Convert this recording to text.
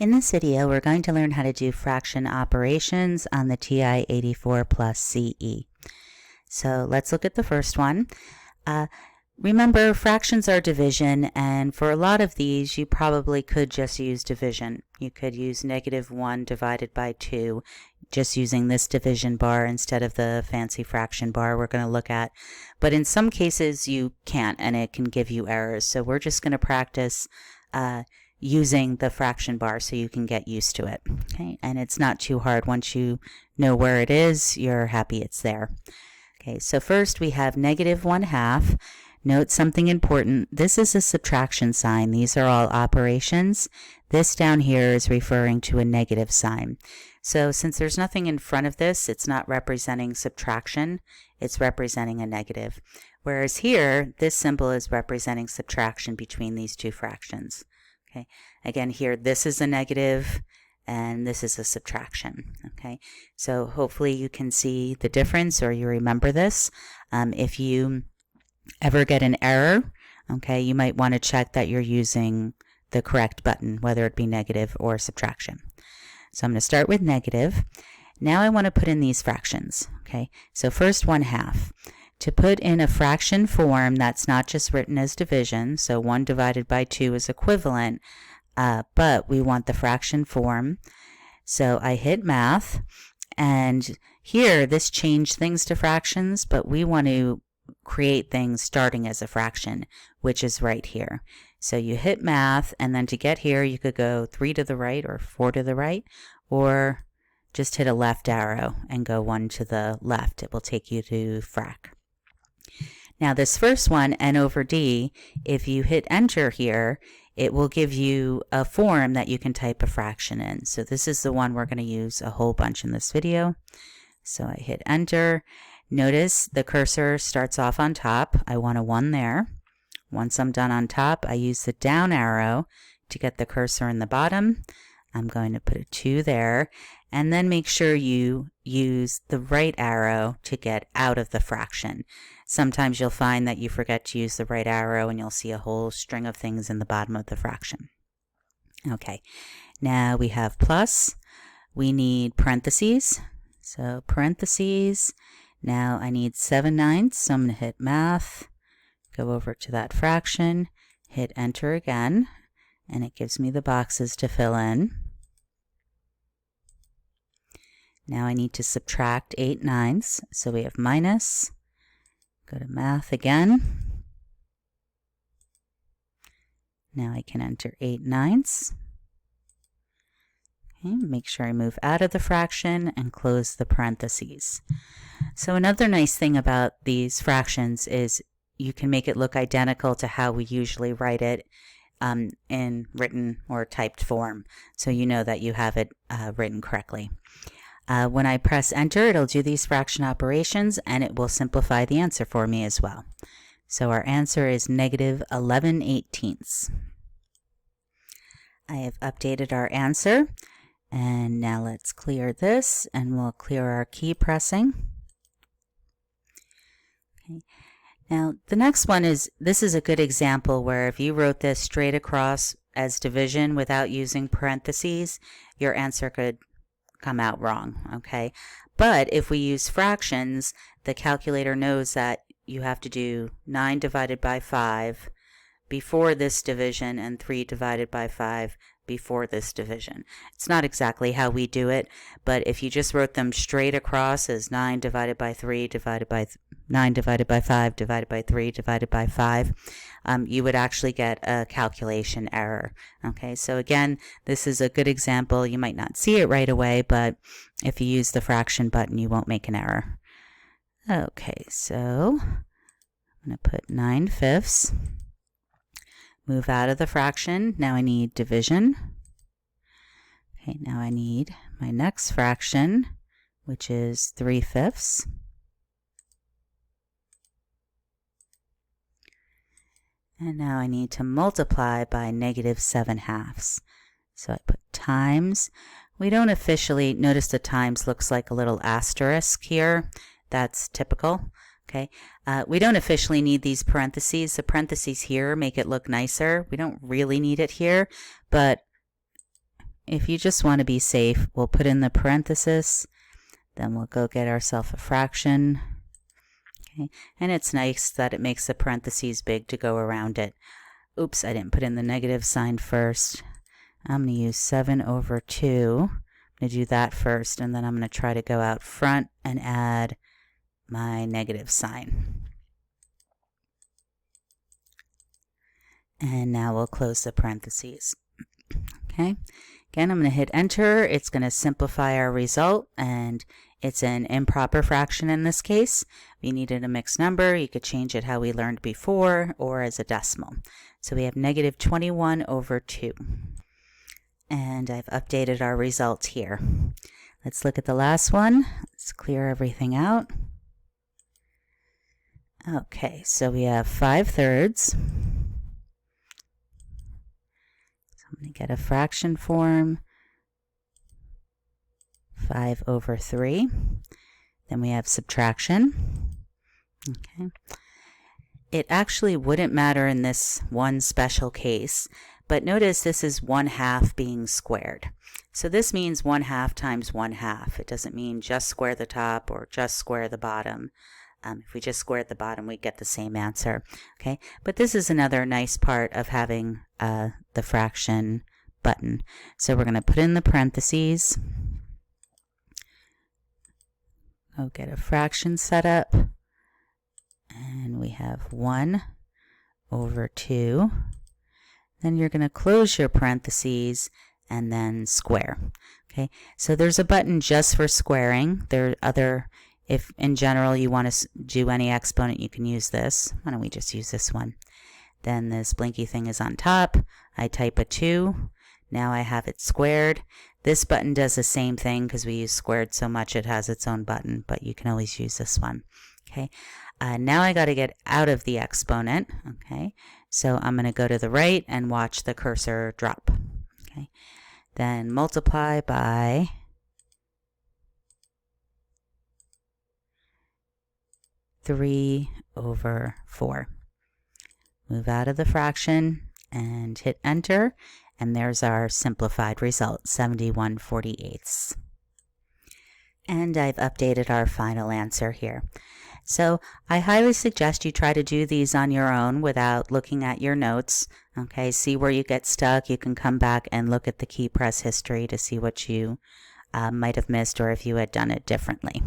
In this video, we're going to learn how to do fraction operations on the TI-84 plus CE. So let's look at the first one. Remember, fractions are division, and for a lot of these, you probably could just use division. You could use -1 divided by 2, just using this division bar instead of the fancy fraction bar we're going to look at. But in some cases, you can't, and it can give you errors. So we're just going to practice using the fraction bar so you can get used to it. Okay, and it's not too hard. Once you know where it is, you're happy it's there. Okay, so first we have -1/2. Note something important. This is a subtraction sign. These are all operations. This down here is referring to a negative sign. So since there's nothing in front of this, it's not representing subtraction. It's representing a negative. Whereas here, this symbol is representing subtraction between these two fractions. Okay. Again, here, this is a negative and this is a subtraction. Okay. So hopefully you can see the difference, or you remember this. If you ever get an error, okay, you might want to check that you're using the correct button, whether it be negative or subtraction. So I'm going to start with negative. Now I want to put in these fractions. Okay. So first 1/2. To put in a fraction form that's not just written as division, so 1 divided by 2 is equivalent, but we want the fraction form. So I hit math, and here this changed things to fractions, but we want to create things starting as a fraction, which is right here. So you hit math, and then to get here you could go 3 to the right or 4 to the right, or just hit a left arrow and go 1 to the left. It will take you to frac. Now this first one, n over d, if you hit enter here, it will give you a form that you can type a fraction in. So this is the one we're going to use a whole bunch in this video. So I hit enter. Notice the cursor starts off on top. I want a 1 there. Once I'm done on top, I use the down arrow to get the cursor in the bottom. I'm going to put a 2 there, and then make sure you use the right arrow to get out of the fraction. Sometimes you'll find that you forget to use the right arrow and you'll see a whole string of things in the bottom of the fraction. Okay, now we have plus. We need parentheses. So parentheses. Now I need 7/9, so I'm going to hit math, go over to that fraction, hit enter again, and it gives me the boxes to fill in. Now I need to subtract 8/9, so we have minus, go to math again. Now I can enter 8/9. Okay, make sure I move out of the fraction and close the parentheses. So another nice thing about these fractions is you can make it look identical to how we usually write it in written or typed form, so you know that you have it written correctly. When I press enter, it'll do these fraction operations, and it will simplify the answer for me as well. So our answer is -11/18. I have updated our answer, and now let's clear this, and we'll clear our key pressing. Okay. Now the next one is, this is a good example where if you wrote this straight across as division without using parentheses, your answer could come out wrong. Okay, but if we use fractions, the calculator knows that you have to do 9 divided by 5 before this division and 3 divided by 5 before this division. It's not exactly how we do it, but if you just wrote them straight across as 9 divided by 3 divided by 9 divided by 5 divided by 3 divided by 5, you would actually get a calculation error. Okay, so again, this is a good example. You might not see it right away, but if you use the fraction button, you won't make an error. Okay, so I'm going to put 9/5. Move out of the fraction. Now I need division. Okay, now I need my next fraction, which is 3/5. And now I need to multiply by -7/2. So I put times. We don't officially notice the times looks like a little asterisk here. That's typical. Okay, we don't officially need these parentheses. The parentheses here make it look nicer. We don't really need it here, but if you just want to be safe, we'll put in the parenthesis, then we'll go get ourselves a fraction. Okay, and it's nice that it makes the parentheses big to go around it. Oops, I didn't put in the negative sign first. I'm going to use 7 over 2. I'm going to do that first, and then I'm going to try to go out front and add my negative sign. And now we'll close the parentheses. Okay, again, I'm going to hit enter. It's going to simplify our result, and it's an improper fraction in this case. If you needed a mixed number, you could change it how we learned before, or as a decimal. So we have negative 21 over 2. And I've updated our results here. Let's look at the last one. Let's clear everything out. Okay, so we have 5/3. So I'm going to get a fraction form. 5 over 3. Then we have subtraction. Okay. It actually wouldn't matter in this one special case, but notice this is 1/2 being squared. So this means 1/2 times 1/2. It doesn't mean just square the top or just square the bottom. If we just squared the bottom, we get the same answer. Okay, but this is another nice part of having the fraction button. So we're going to put in the parentheses. Go get a fraction set up. And we have 1 over 2. Then you're going to close your parentheses and then square. Okay, so there's a button just for squaring. There are other, if in general you want to do any exponent, you can use this. Why don't we just use this one? Then this blinky thing is on top. I type a 2. Now I have it squared. This button does the same thing because we use squared so much it has its own button, but you can always use this one. Okay, now I got to get out of the exponent. Okay, so I'm going to go to the right and watch the cursor drop. Okay, then multiply by 3 over 4. Move out of the fraction and hit enter, and there's our simplified result, 71/48. And I've updated our final answer here. So I highly suggest you try to do these on your own without looking at your notes. Okay, see where you get stuck. You can come back and look at the key press history to see what you might have missed or if you had done it differently.